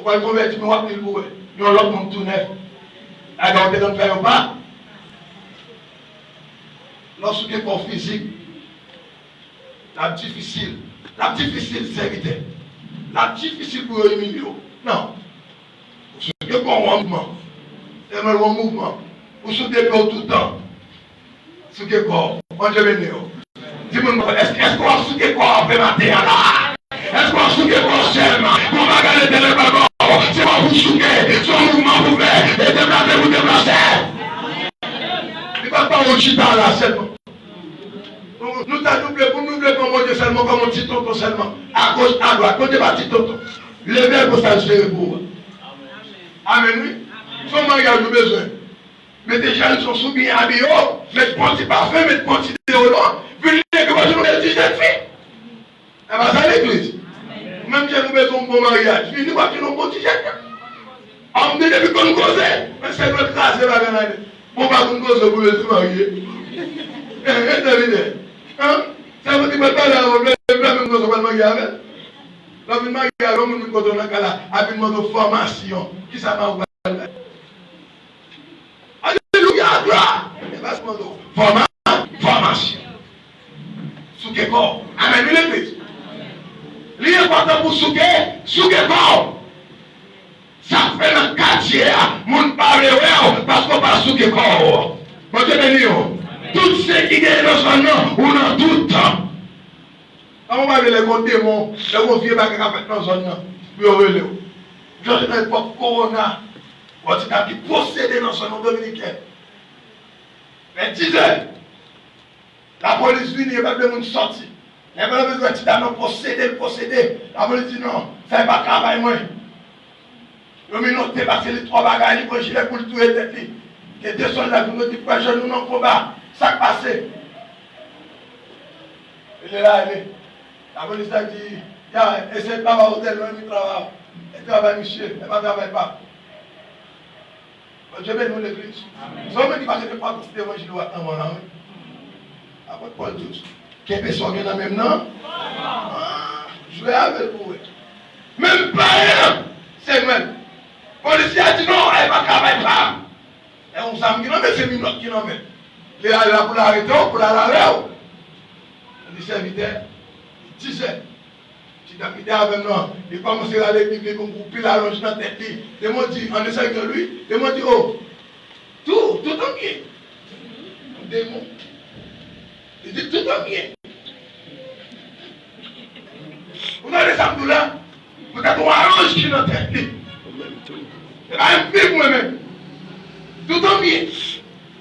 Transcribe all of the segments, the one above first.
On va le convertir, mais on va plus le bourrer. Nous, l'autre monde tout neuf. Alors, on ne fait pas. Lorsque tu es corps physique, la difficile, c'est éviter. La difficile pour humilier. Non. Ce qui est bon mouvement. C'est un bon mouvement. Vous soutenez tout le temps. Ce qui est corps. On je vais dire. Est-ce qu'on a souqué quoi après matin là? Est-ce qu'on a souqué quoi seulement? Pour pas garder le ballon. C'est pas vous souquer. Son mouvement vous fait. Et déplacer, vous déplacer. Il ne va pas au chita là seulement. Nous t'avons doublé pour nous doubler comme on dit seulement, comme on dit tonton seulement. À gauche, à droite, côté bâti tonton. Levez pour ça, je pour. Amen, oui. Son mariage, nous besoin. Mais des jeunes sont soumis à bio, mais petit parfum, mais petit déodorant. Venez que moi je nous ai dit, jeune fille. Elle va à l'église. Même si nous besoin de bon mariage, venez voir que nous petit jeune. On me dit depuis qu'on cause, mais c'est notre classe, c'est pas grave. Bon, pas qu'on cause pour se marier. Hein? Ça veut dire que je ne vais pas l'homme marié, l'homme qui a une mode de formation. Qui ça va ouvrir? Alléluia, gloire. Formation. Souké corps. Amen, l'église. L'important pour souké corps. Ça fait le quartier, mon parle parce qu'on va souké corps. Bon Dieu béni. Tout ce qui est dans son nom, ou dans tout temps. On va les gros démons, les gros vieux bacs qui fait dans son nom. Puis on va les. Je ne sais pas Corona. On dit qu'il possédé dans son nom dominicain. Mais 10 heures, la police vient, il n'y a pas besoin de sortir. Il n'y a pas besoin de dire posséder. La police dit non, ça n'est pas travail moi. Nous minotez parce que les 3 bagages, ils prennent gilet pour le tuer tête. Et 200 là, nous disons pas, je nous n'en combat. Ça passé. Il est là, il est. La police a dit, essaie de pas avoir hôtel, il travaille. Il travaille, monsieur, il ne travaille pas. Je vais nous l'église. Si on me dit que je ne pas considérer moi, je dois attendre mon âme. Après Paul 12. Quelle personne est dans le même nom? Je vais avec vous. Même pas rien. C'est même. Le policier a dit non, elle ne va pas travailler pas. Et on s'en dit non, mais c'est une autre qui n'en met. Il est là pour l'arrêter, pour la laver. On dit serviteur, il disait. Si tu as mis avec nous, il commence à aller vivre comme pour piler la longe dans la tête. Ils m'ont dit, en essayant de lui, ils m'ont dit, oh, tout en bien. Un démon. Il dit, tout en bien. Vous avez des samedous là, vous avez un ange qui est dans la tête. C'est pas un film moi-même. Tout en bien.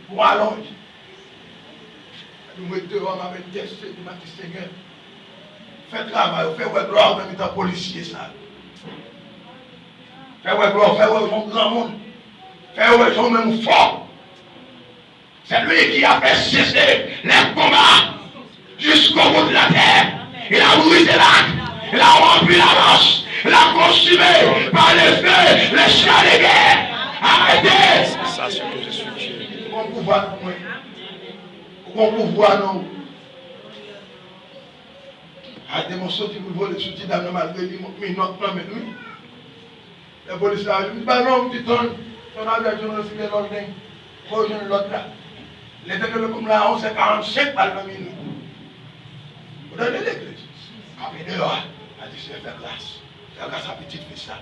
Pour un ange. Nous mettons avec des testés, nous mettons Seigneur. Faites travail, faites gloire même étant policier ça. Faites gloire, faites son grand monde. Faites son même fort. C'est lui qui a fait cesser les combats jusqu'au bout de la terre. Il a brisé l'arc, il a rempli la manche, il a consumé par les feux, les chats de guerre. Arrêtez! C'est ça ce que je suis. Bon pouvoir, oui. Bon pouvoir, non. A démonstré que vous voulez soutenir dans le malgré lui, mais non, mais lui. Les policiers ont dit, bah non, petit ton a dit, je ne sais pas l'ordre, faut que je ne l'autre là. Les deux comme là, on s'est 45 balles de minute. Vous donnez l'église. Après dehors, a dit, c'est faire grâce. Faire grâce à petite fille ça.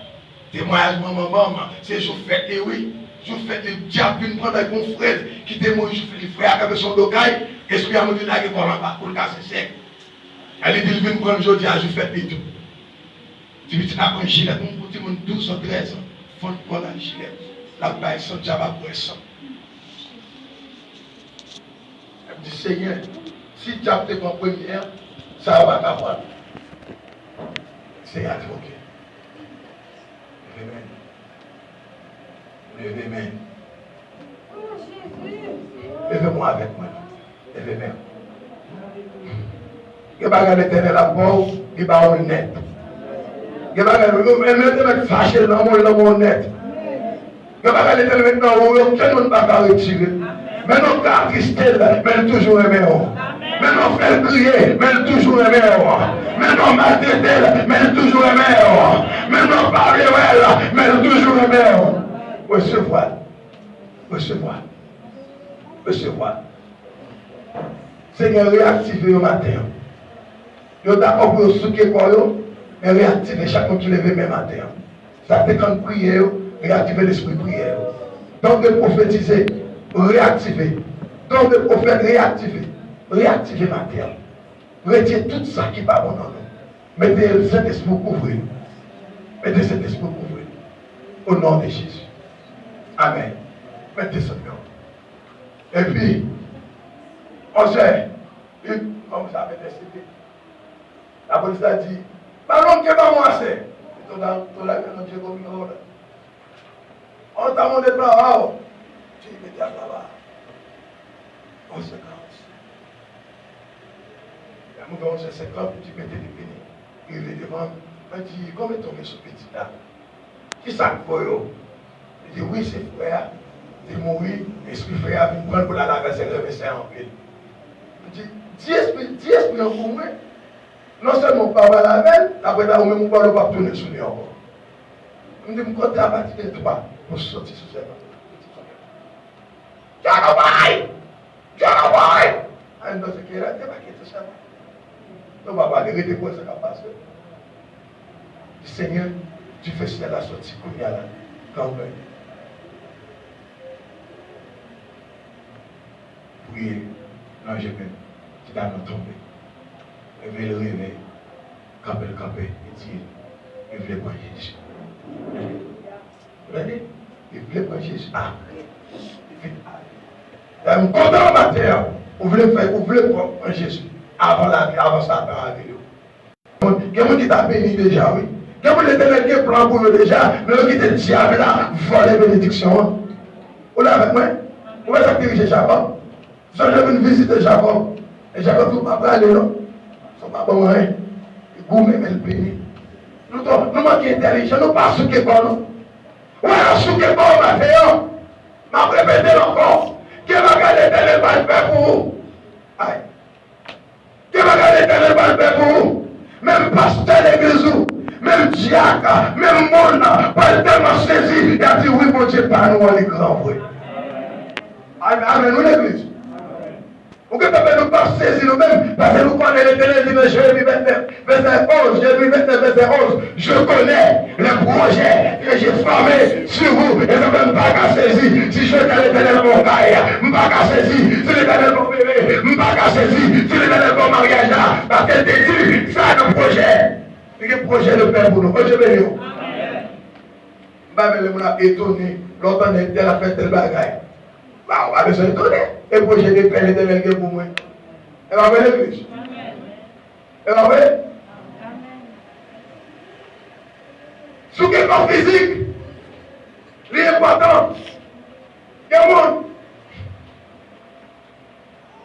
Témoignage, maman, c'est je fais et oui. Je fais le diable une prendre avec mon frère qui témoigne, je fais les frères avec son local, esprit à me dire là, il va pour le casser sec. Elle dit, il vient prendre aujourd'hui, je fais des tout. Tu me dis, tu as un gilet, mon petit monde 12 ou 13 ans, il faut prendre un gilet. La baille, son diable à poisson. Elle me dit, Seigneur, si tu as fait ma première, ça va t'avoir. Seigneur, dit, ok. Levez-moi. Levez-moi avec moi. Levez-moi. Il va regarder l'éternel à pauvre, il va honnête. Il va regarder fâché dans mon net. Il va regarder l'éternel maintenant, aucun monde ne va pas retirer. Mais non, pas Christelle, mais toujours aimé. Mais non, faire crier, mais toujours aimé. Mais non, maltraiter, mais toujours aimé. Mais non, parler, mais Mais toujours le meilleur. Recevoir. Recevoir. Recevoir. Seigneur, réactivez au matin. Vous êtes d'accord pour souquer quoi, mais réactivez chaque fois que tu lèves même matin. Ça fait quand prière, réactivez l'esprit prière. Donc de prophétiser, réactiver. Donc de prophète, réactiver. Réactivez matin. Retirez tout ça qui n'est pas bon dans nous. Mettez cet esprit couvrir. Mettez cet esprit couvrir. Au nom de Jésus. Amen. Mettez ce nom. Et puis, on sait, comme ça avait décidé, la police a dit, ballon qui est pas moi, c'est. On t'a demandé de là, tu mettais à là-bas. Conséquence. Il y a un 50, tu mettais des pénis. Il les demande, il dit, comment est tombé ce petit là? Qui ça pour eux? Il dit, oui, c'est frère. Il dit, oui, l'esprit frère vient prendre pour la laver, c'est le messie en ville. Il dit, 10 esprits en pour moi. Non seulement pas la veille, après là, on ne peut pas tourner sur lui encore. Je me dis, je à partir de 3 pour sortir sur cette Jacobay! Jacobay! Ah, non, c'est qu'il a été marqué tout ça. On va pas arrêter pour ce qui a passé. Seigneur, tu fais cela la sortie pour y aller. Quand même. Priez, non, je peux. Tu dois nous tomber. Et le réveil, camper, et dire, il voulait pas Jésus. Vous voyez? Il voulait pas Jésus. Ah, il fait un content matin, vous voulez prendre Jésus avant la vie, avant ça, avant la vie. Quelqu'un qui t'a béni déjà, oui. Quelqu'un qui t'a fait un plan pour nous déjà, mais qui t'a dit, ah, là, voler bénédiction. Vous l'avez avec moi? Vous voyez ça que dirige Jacob? Si j'ai vu une visite de Jacob, et Jacob ne peut pas aller, non? Pas bon, hein? Vous même le pays. Nous manquons d'intelligence, nous pas sous que bon. Ouais, sous que bon, ma fille. Ma répété encore. Qui va garder l'éternel va le faire pour vous? Aïe. Qui va garder l'éternel va le faire pour vous? Même pasteur d'église, même diacre, même monde, pas tellement saisi. Il a dit oui, mon Dieu, par nous, les grands frères. Amen, nous l'église. Vous ne pouvez nous pas saisir nous-mêmes, parce que nous connaissons l'éternel de Jérémie 29, verset 11, Jérémie 29, verset 11. Je connais les projets que j'ai formés sur vous, et je ne peux pas qu'à saisir. Si je fais l'éternel mon carrière, je ne peux pas qu'à saisir. Si l'éternel mon bébé, je ne peux pas qu'à saisir. Si l'éternel mon mariage, parce qu'elle te dit, ça a un projet. C'est un projet de Père pour nous. Je vais dire. Je vais étonné, longtemps, elle a fait tel bagaille. On va se étonner. Et le projet de Père l'éternel pour moi. Elle va voir l'église. Elle va voir. Sous quel corps physique, l'important, il y a un monde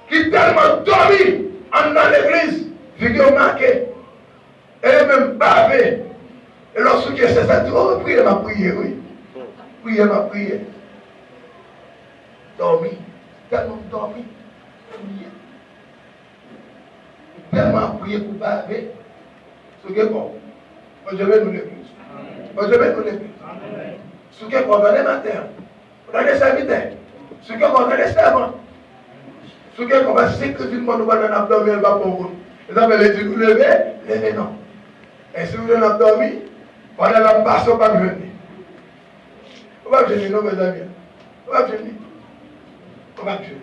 qui est tellement dormi dans l'église, figure marquée, elle est même bavée. Et lorsque c'est ça, tu vas prier ma prière, oui. Prier ma prière. Dormi, tellement dormi, tellement prier pour baver. Ce qui est bon, je vais nous l'église. Je vais nous l'église. Ce qui est bon, dans les matins, dans les serviteurs, ce qui est bon, dans les servants, ce qui est bon, c'est que tout le monde va dans l'abdomen, il va pour vous. Les hommes, les dit, vous levez non. Et si vous avez l'abdomen, pendant la passe, on va venir. On va venir, non, mes amis. On va venir. On va tuer.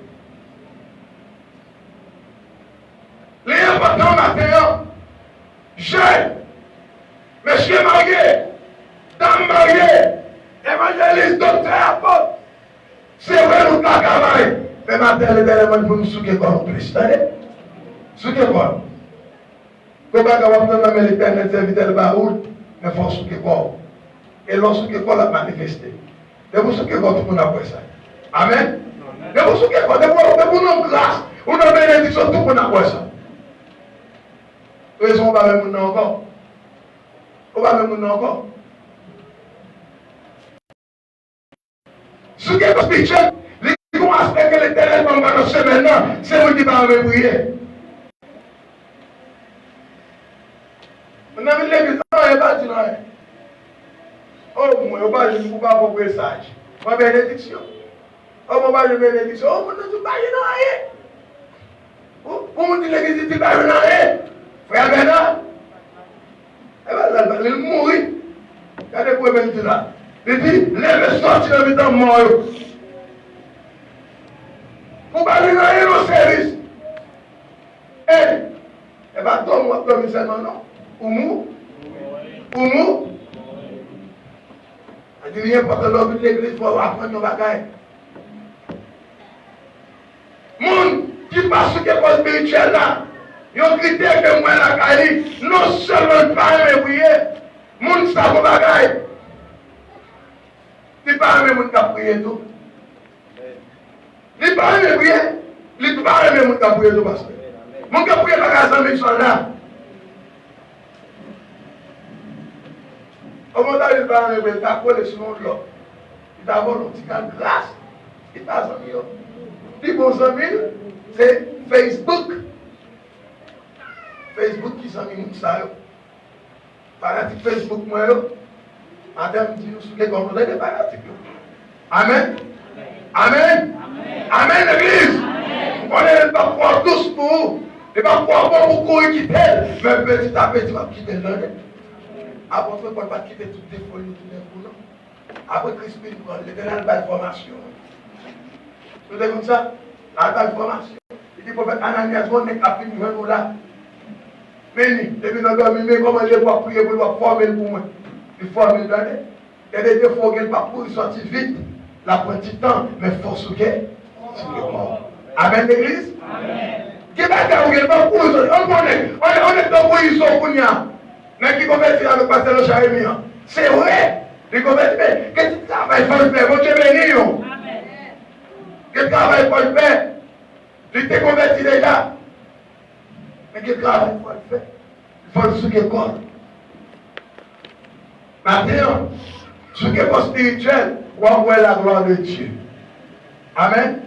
Les importants matin, jeunes, monsieur marié, dame mariée, évangéliste, docteur, apôtre, c'est vrai, nous pas travailler. Mais matin, les éléments pour nous souquer comme plus. Souquer comme. Comment on va faire l'éternel serviteur de Baoul, mais il faut souquer comme. Et lorsque souquer comme, la manifester. Et vous souquer comme, tout le monde a fait ça. Amen. De vous souquer quoi? De vous non grâce, ou non bénédiction, tout le monde a quoi ça? Raison, on va même encore. On va même encore. Ce qui est spirituel, les bons aspects que l'éternel va annoncer maintenant, c'est vous qui va me prier. On a mis l'église, non, il n'y a pas dit non. Oh, moi, on va pas juste pas pour message. Ma bénédiction. On va pas de bénédiction. On va tout pas rien. Pour me dire l'église dit pas rien. Frère Bernard. Eh ben il mourir. Regardez pour même dire là. Il dit lève sortir dans le temps mort. Pour pas rien au service. Eh bien, toi, comme ça, non? Oumou? Je dis rien parce que l'homme de l'église pour apprendre nos bagailles. Moun qui passe sur l'école spirituelle là, ils ont critère que moi la caille, non seulement pas aimer prier, moun ça mon bagaille. Il pas aimer moun qui prier tout. Il pas aimer prier, il pas aimer moun qui prier tout parce que mon qui prier bagaille sans mission là. Au moment où il va en il t'a collé sur l'autre. Il t'a volé un petit grâce. Il t'a mis. Les bons amis, c'est Facebook. Facebook qui s'en mis ça. Fanatique Facebook, moi, madame dit nous sous les gommes, vous êtes des fanatiques. Amen. Amen. Amen, l'église. On n'est pas croire tous pour vous. Et pas croire pour courir quitter. Mais petit à petit, on va quitter l'année. Après, on ne peut pas quitter toutes les folies, tous les boulons. Après, Crispin, l'éternel va formation. Vous avez comme ça? La formation. Il dit, prophète Ananias, on est capable de nous là. Mais, depuis nous dormir, mais comment je dois prier pour former pour moi? Il faut former l'année. Il y a des défauts qu'elle va pour sortir vite. La prend du temps, mais force ou qu'elle? Amen, l'église? Amen. Qui va faire ou qu'elle va pour sortir? On est dans position pour nous. Mais qui convertit avec le pasteur de Jérémie, c'est vrai. Il convertit, mais qu'est-ce que travail faut le faire? Mon Dieu béni. Quel travail faut le faire? Il t'est converti déjà. Mais quel travail faut le faire? Il faut le souquer corps. Maintenant, souquer corps spirituel, on va voir la gloire de Dieu. Amen.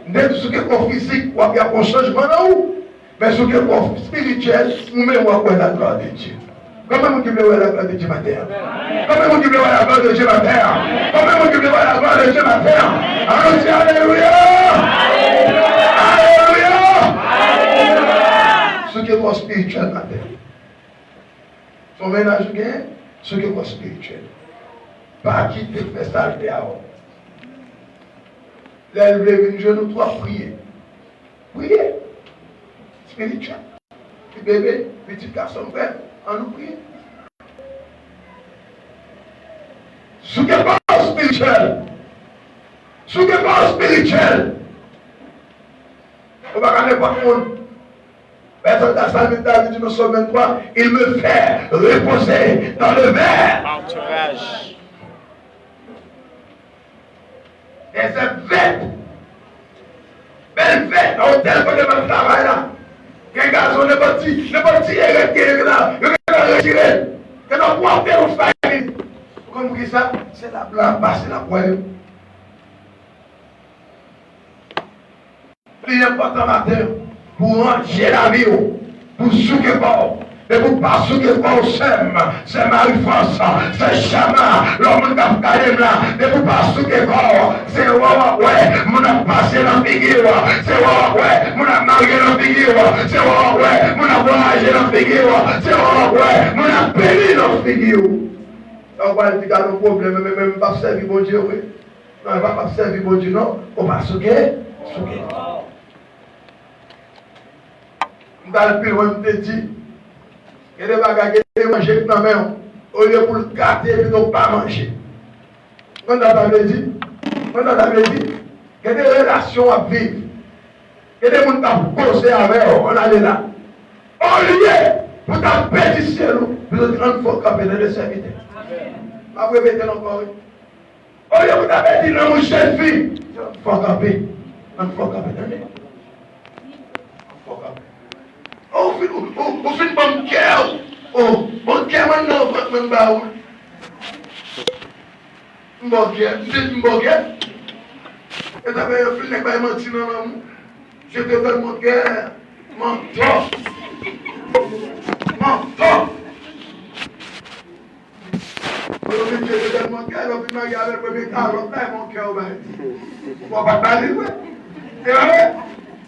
Dès que souquer corps physique, on va faire un changement dans où? Mais souquer corps spirituel, nous-mêmes, on va voir la gloire de Dieu. Comment vous voulez voir la gloire de Dieu matin? Comment vous voulez voir la gloire de Dieu matin? Comment vous voulez voir la gloire de Dieu matin? Allons-y, alléluia! Alléluia! Ce qui est spirituel matin. Son ménage bien, ce qui est spirituel. Pas quitter le festal de avant. Là, vous levez une genou, toi, prier. Prier. Spirituel. Petit bébé, petit garçon, frère. On nous prie. Ce qui n'est pas spirituel. Ce qui n'est pas spirituel. On va gagner par contre. Personne dans Salme David, nous sommes 23. Il me fait reposer dans le verre. Entourage. Et c'est vête. Belle vête. Dans tel qu'on est dans le travail là. Qu'un garçon n'est pas petit. N'est pas petit. Retiré. Que nous pouvons faire une famille. Comme vous dites ça, c'est la blanche, c'est la poêle. Plus important matin, pour ranger la vie, pour souquer pas. Et pour pas souquer pas, c'est Marie-France, c'est Chama, l'homme qui a gagné là. Et pour pas souquer pas, c'est ouais, mon a passé dans la figure, c'est ouais, mon a marié dans la figure, c'est ouais, mon a voyagé dans la figure, c'est ouais, mon a péri dans la figure. On va dire qu'il y a un problème, mais même pas servir bon Dieu, oui. Non, on ne va pas servir bon Dieu, non. On va souquer. Dans le pire, on te dit, il y a des bagages qui manger dans la main, au lieu pour le gâter et ne pas manger. Quand on t'avait dit, il y a des relations à vivre. Il y a des gens qui ont posé avec eux, on allait là. Au lieu pour ta paix du ciel, vous êtes en faux capé de serviteur. Après, vous êtes encore. Au lieu pour ta paix, non, mon jeune fille, faux capé. On faux capé. Oh, vous faites mon cœur. Oh, mon cœur maintenant, votre même baou. Mon cœur, vous êtes mon cœur. Et vous avez un film qui menti dans l'amour. Je te donne mon cœur. Mentor. Mentor. Je te donne mon cœur, l'autre il m'a regardé le premier cas, l'autre là, mon cœur, on va pas parler, ouais. Et ouais,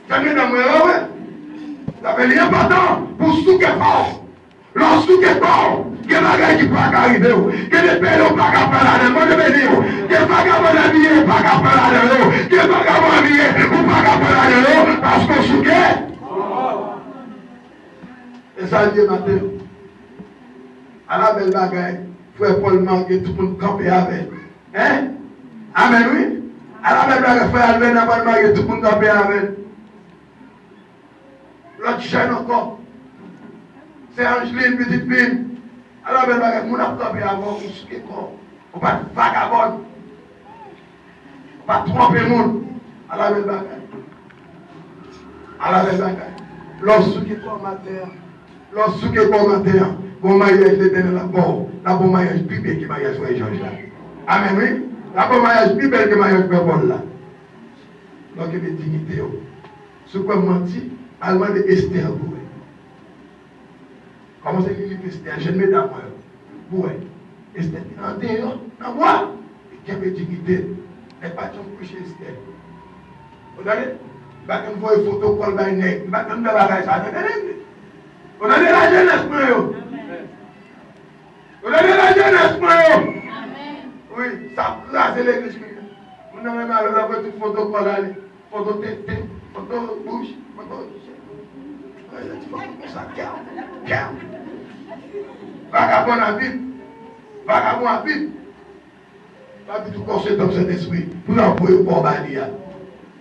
ça vient dans moi, ouais. Ça fait l'important pour tout qui est fort. Lorsque qui est fort, il y a des bagages qui ne peuvent pas arriver, il y a des pères qui ne peuvent pas faire la demande de venir, il y a des bagages qui ne peuvent pas faire la demande, il y a des bagages qui ne peuvent pas faire la demande, parce qu'on souquait. Et ça dit matin, à la belle bagaille, frère Paul manque tout le monde camper avec. Hein? Amen, oui? À la belle bagaille, frère Albert Paul manque tout le monde camper avec. L'autre jeune encore. C'est Angeline, petite fille. À la belle bagaille, mon a camper avant, on souquait quoi? On va être vagabond. On va tromper le monde. À la belle bagaille. À la belle bagaille. Lorsque quoi matin, lorsque quoi matin, bon mariage l'éternel la bon mariage plus belle que le mariage frère Georges là. Amen, oui. La bon mariage plus belle que le mariage frère Paul là. Donc il y a des dignités. Ce qu'on menti, allemand de Esther. Comment c'est qu'il dit Esther? Je ne mets pas moi. Esther, en dehors, dans moi, il y a des dignités. Et pas de coucher Esther. Vous avez bah, quand vous voyez photo, col by neck, bah, quand vous avez ça, vous avez la jeunesse, moi. Vous avez la jeunesse, moi. Oui, ça, là, c'est l'église. Vous n'avez pas la photo, col aller, photo tête, photo bouche, photo. Ça, calme. Vagabond à vite. Vagabond à vite. Pas du tout conseil dans cet esprit. Vous en pouvez pas balayer.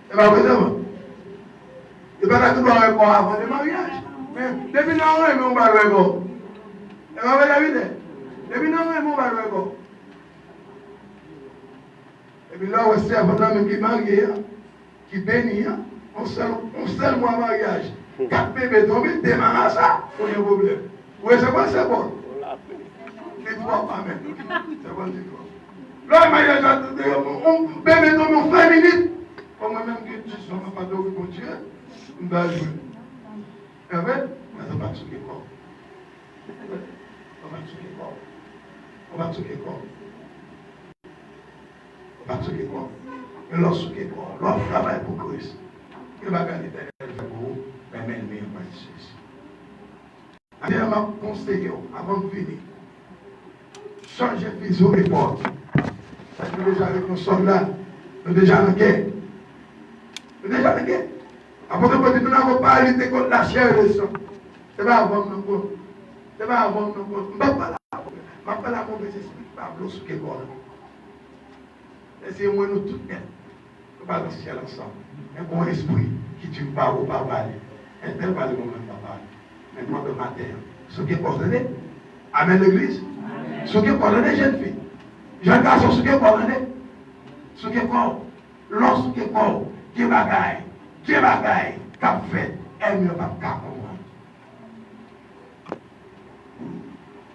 C'est pas vrai, il va tout avoir un avant le mariage. Mais depuis non, on va le go. Et on va la vie. Depuis non, on va le go. Et puis là, on sait un homme qui marie, qui bénit, on seul mois mariage. 4 bébés tombés, démarre à ça, on a un problème. Oui, c'est quoi, c'est bon. Les trois pas même. C'est bon, c'est bon. Là, le mariage, on bébé tombé en 5 minutes. Comme moi-même, je ne suis pas de mon Dieu. On va jouer. Et on va tout quoi. On va tout quoi. On va tout quoi. On va tout quoi. Et lorsque quoi. L'on travaille pour Christ. Il va gagner l'éternel pour vous. Mais même mieux pour Jésus. Alors, je m'a conseillé avant de finir. Changer de vision et porte. Parce que déjà avec nos soldats, nous déjà en guerre. Nous déjà en guerre. Après que nous n'avons pas lutté contre la chair et le sang. Ce n'est pas avant nous. Ce n'est pas avant nous. Je ne vais pas là. Je ne vais pas là mauvais esprit. Pablo sous quel bord. Laissez-moi nous tous net. Nous ne pas dans le ciel ensemble. Un bon esprit qui tue pas ou pas parler. Un tel pas le moment de parler. Maintenant de matin. Ce qui est coordonné. Amen l'église. Ce qui est coordonné, jeune fille. Jeune garçon, ce qui est coordonné. Ce qui est corps. Lorsque qui est corps. Qui est bagaille. Qui est bagaille. Qu'a fait. Elle ne va pas comprendre.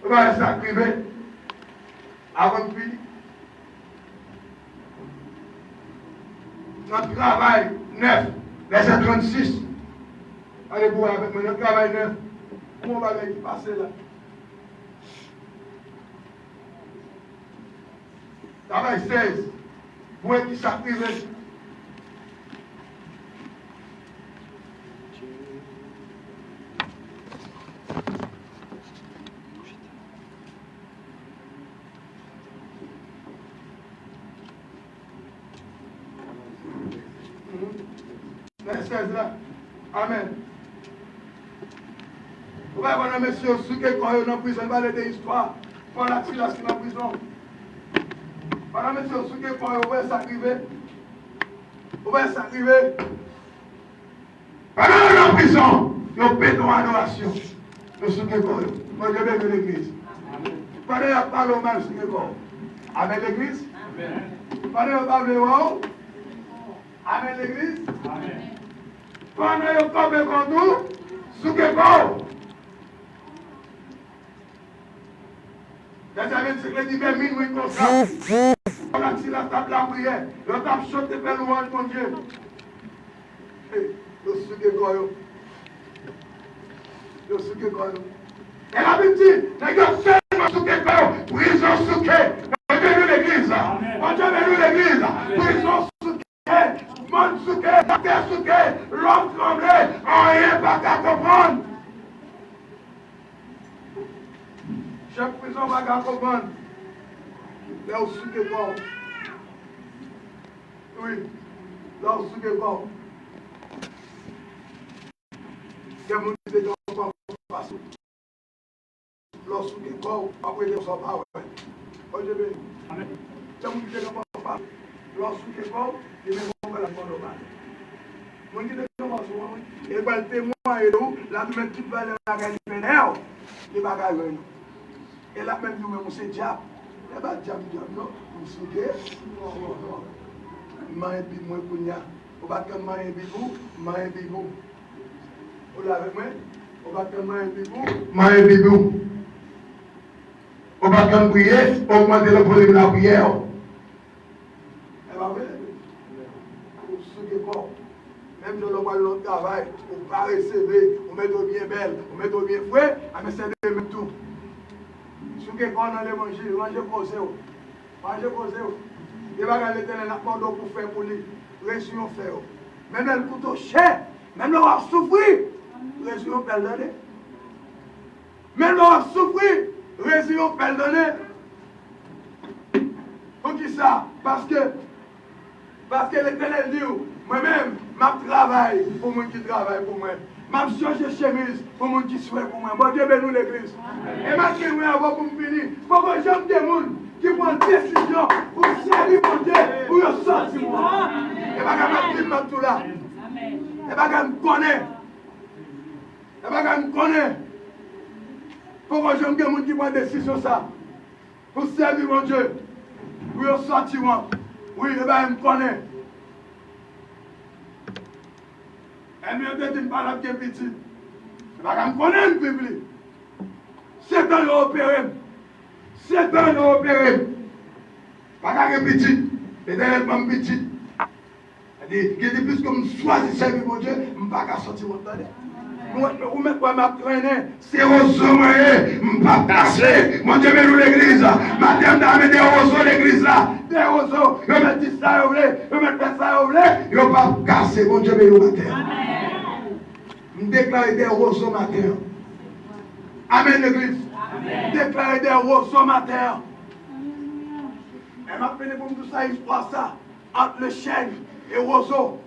On va s'activer. Avant de finir. Notre travail 9, verset 36. Allez vous avec moi, notre travail 9. Comment on va aller passer là? Travail 16. Vous êtes qui s'active. Verset là. Amen. Vous voyez, voilà, monsieur, ceux qui sont en prison, va aller des histoires. Pour la tirage dans la prison. Voilà, monsieur, ceux qui sont en prison, s'arriver. Vous voyez, s'arriver. Pendant la prison, ils ont payé ton adoration. Nous ceux qui sont. Moi, je vais de l'église. Pendant qu'il parle au mal, ceux qui sont. Amen, l'église. Pendant qu'il parle au mal. Amen, l'église. Amen. Pendant qu'il parle contre nous, ceux qui sont. Les amis, c'est que les divers minuit comme ça. On a tiré la table la prière. On a chanté vers louange, mon Dieu. Le sucre est goyot. Le sucre est goyot. Et la Bible dit, les gars, tellement sucre est goyot. Prison sucre. Dans l'église, pas qu'à comprendre. Là où souke quoi. Oui. Là où souke quoi. Que mon Dieu est encore pas sous. Là où souke quoi. Après les gens pas ouais. Oye bien. Amen. Que mon Dieu est encore pas. Là où souke quoi. Il me voit la bonne normal. Mon Dieu est encore sous. Et ben témoin et nous, la même petite valeur la gagne pénère. Il va gagner. Et là même nous-mêmes c'est diable. Et bien diable non. Vous souke. Main bi moi kounya. On va comme main bibou, main bibou. Vous l'avez moi? On va comme main bibou, main bibou. On va comme prier, augmenter le volume de la prière. Et va bien. Pour ceux qui font, même dans le travail, on va recevoir, on met bien belle, on met bien fouet, mais c'est le même tout. Ceux qui font dans les manger, manger causer. Manger causer. Il va regarder l'éternel la porte pour faire pour lui. Réussir faire. Même le couteau cher, même le va souffrir. Réussir peut le donner. Même le va souffrir. Réussir peut le donner. Pour qui ça? Parce que l'éternel dit, moi-même, je travaille pour moi qui travaille pour moi. Je change chemise pour moi qui souhaite pour moi. Bon Dieu bénisse l'église. Et je vais avoir pour me finir. Il faut que j'aime des gens qui prennent une décision pour servir mon Dieu, pour le sortir. Et pas qu'à mettre tout là. Et pas qu'à me connaître. Et pas qu'à me connaître. Pour que j'aime des gens qui prennent une décision ça. Pour servir mon Dieu, pour le sortir. Oui, et bien je me connais. Et mieux de dire par la bien petit. Et pas qu'à me connaître, public. C'est dans l'opéré. C'est dans l'opéré. Pas qu'à petit. Et derrière moi, petit. C'est-à-dire, plus comme choisir servir mon Dieu, je ne peux pas sortir mon temps. Vous mettez quoi ma traînée? C'est au sommet, je ne peux pas passer. Mon Dieu, mais nous l'église. Madame, dame, des roseaux l'église là. Des roseaux. Je vais mettre ça au blé. Je vais mettre ça au blé. Je ne peux pas casser. Mon Dieu, mais nous matin. Je déclare des roseaux matin. Amen, l'église. Déclarer des roseaux matin. Et m'a fait pour tout ça, histoire ça. Entre le chêne et le roseau.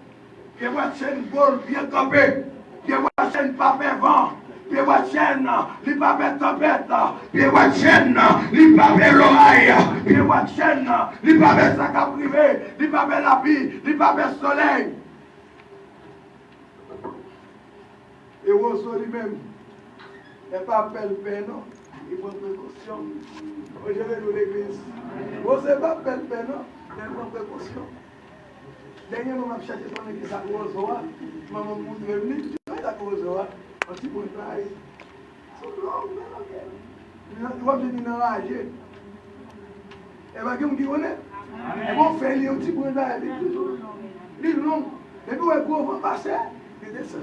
Puis votre chêne bol bien campé. Puis votre chêne pas fait vent. Puis votre chêne, il pas fait tempête. Puis votre chêne, il pas fait l'oreille. Puis votre chêne, il pas fait sac à privé. Il pas fait la vie. Il pas fait soleil. Et le roseau lui-même, il n'est pas fait le pain, non. Il prend précaution. Je vais dans l'église. Vous ne pas faire le pain, non. Il prend précaution. Dernièrement, je cherché ton église à Rosoa. Maman m'a montré, tu vas à Rosoa. Un petit peu de travail. Tu vas venir dans la rage. Et bien, qui me connaît? Et bon, fait un petit peu de travail. Il est long. Et puis, il va passer. Il descend.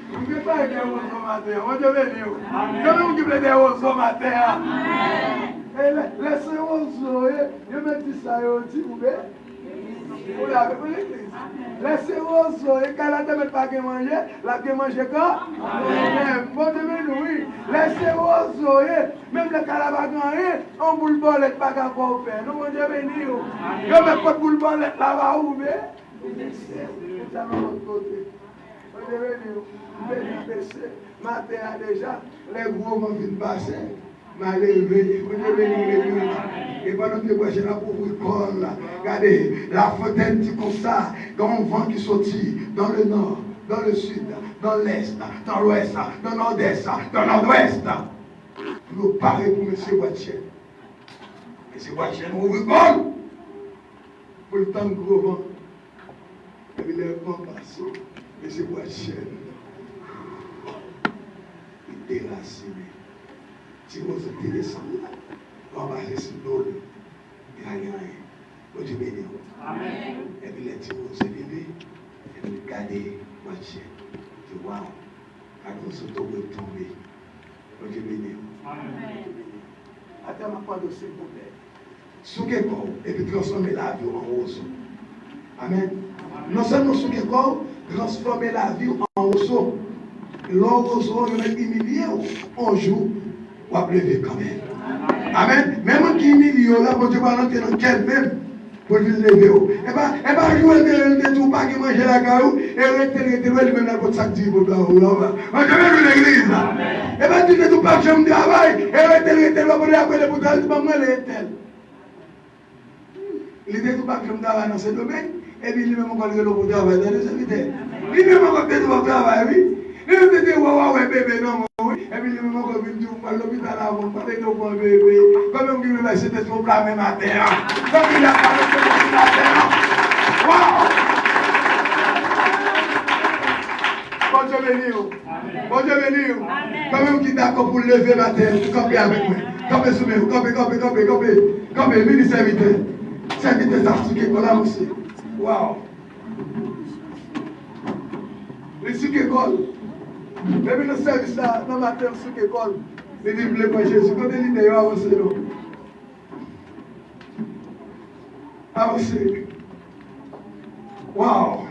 Je ne vais pas aider aux hommes matin. Moi, je vais venir. Je vais m'occuper des hommes matin. Laissez aux hommes. Je vais mettre ça au petit boubé. Vous l'avez pour l'église. Laissez aux hommes. Et quand la tête n'est pas à manger, la tête mange quand? Bon, je vais nous, oui. Laissez aux hommes. Même le calabagan, on boule bolette pas qu'à faire au père. Nous, je vais venir. Je ne mets pas de boule bolette là-bas où, mais. Ça va de l'autre côté. Je vais venir, matin déjà, les gros vont venir passer. Je vais venir, et pendant que je suis là pour vous prendre, regardez, la fontaine dit comme ça, quand on vent qui sortit dans le nord, dans le sud, dans l'est, dans l'ouest, dans le nord-est, dans le nord-ouest. Nous parlons pour M. Watchen. M. Watchen, on vous prend pour le temps de gros vent. Et puis les vents passent. Et c'est quoi chaîne? Il déraciné. Si vous êtes descendu, on va rester dans l'eau. Il n'y a rien. Vous Dieu béni. Amen. Et puis les petits vont se lever. Et puis garder ma chaîne. Tu vois, quand on se tombe, tomber. Vous Dieu béni. Amen. Attends, ma part de s'il vous plaît. Souquez corps et puis transformer la vie en rose. Amen. Non seulement souquez corps, transformer la vie en roseau. L'on roseau, il est humilié, on joue. on va lever quand même. Amen. Même qui millions là, bon Dieu va rentrer dans quel même pour le lever. Et pas jouer de tout, pas qui manger la caillou, et rester lui-même dans votre sac de pour là. On va même l'église. Et pas dire tout, pas que j'aime travail, et rester là pour après les boutons, c'est pas moi les tel. Il dit tout, pas que j'aime travail dans ce domaine, et puis lui-même encore le pour travail dans les invités. Lui-même encore le pour travail, oui. Lui-même dit, ouais, bébé, non. Et puis, je me encore vu à l'hôpital avant, pas de ton bébé. Comme même qu'il me c'était son plat même à terre. Comme il a parlé de son à terre. Waouh! Bon Dieu béni. Bon Dieu béni. Comme même qu'il est d'accord pour lever ma terre, camper avec moi. Camper sous moi, camper, mini serviteur. Serviteur d'Afrique, qu'on a aussi. Waouh! Les sucres école. Même le service là, dans ma terre, sous l'école, il dit, vous voulez Jésus, quand il est avancé, avancé. Waouh!